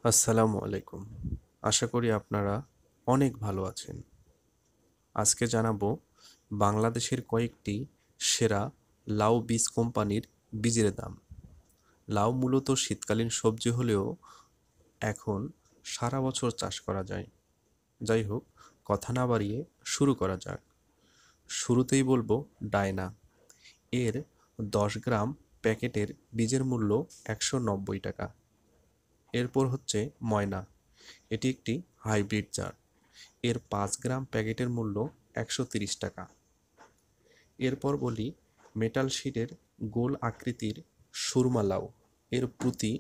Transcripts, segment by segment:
আসসালামু আলাইকুম। আশা করি আপনারা অনেক ভালো আছেন। আজকে জানাবো বাংলাদেশের কয়েকটি সেরা লাউ বীজ কোম্পানির বীজের দাম। লাউ মূলত শীতকালীন সবজি হলেও এখন সারা বছর চাষ করা যায়। যাই হোক, কথা না বাড়িয়ে শুরু করা যাক। শুরুতেই বলবো ডায়না। এর 10 গ্রাম প্যাকেটের বীজের মূল্য 190 টাকা। এরপর হচ্ছে ময়না। এটি একটি হাইব্রিড জাত। এর 5 গ্রাম প্যাকেটের মূল্য 130 টাকা। এরপর বলি মেটাল শিটের গোল আকৃতির সুরমা লাউ। এর প্রতি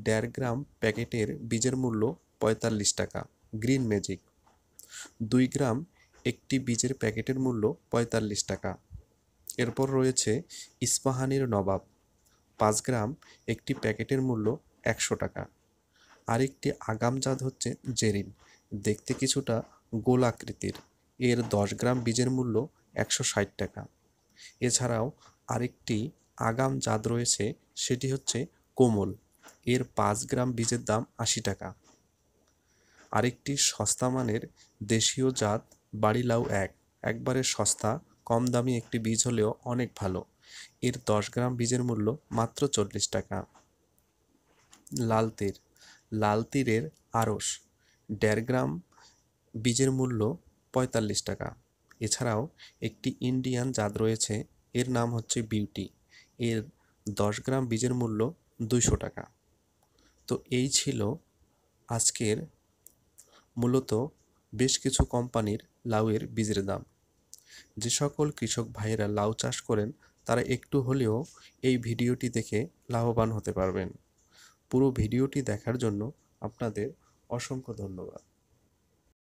1.5 গ্রাম প্যাকেটের বীজের মূল্য 45 টাকা। গ্রিন ম্যাজিক 2 গ্রাম একটি বীজের প্যাকেটের মূল্য 45 টাকা। এরপর রয়েছে ইস্পাহানির নবাব, 5 গ্রাম একটি প্যাকেটের মূল্য 100 টাকা। আরেকটি আগাম জাত হচ্ছে জেরিন, দেখতে কিছুটা গোল আকৃতির। এর 10 গ্রাম বীজের মূল্য 160 টাকা। এছাড়াও আরেকটি আগাম জাত রয়েছে, সেটি হচ্ছে কোমল। এর 5 গ্রাম বীজের দাম 80 টাকা। আরেকটি সস্তা মানের দেশীয় জাত বাড়ি লাউ একবারে সস্তা, কম দামি একটি বীজ হলেও অনেক ভালো। এর 10 গ্রাম বীজের মূল্য মাত্র 40 টাকা। লাল তীর, লাল তীরের আড়স, 1.5 গ্রাম বীজের মূল্য 45 টাকা। এছাড়াও একটি ইন্ডিয়ান জাত রয়েছে, এর নাম হচ্ছে বিউটি। এর 10 গ্রাম বীজের মূল্য 200 টাকা। তো এই ছিল আজকের মূলত বেশ কিছু কোম্পানির লাউয়ের বীজের দাম। যে সকল কৃষক ভাইয়েরা লাউ চাষ করেন তারা একটু হলেও এই ভিডিওটি দেখে লাভবান হতে পারবেন। পুরো ভিডিওটি দেখার জন্য আপনাদের অসংখ্য ধন্যবাদ।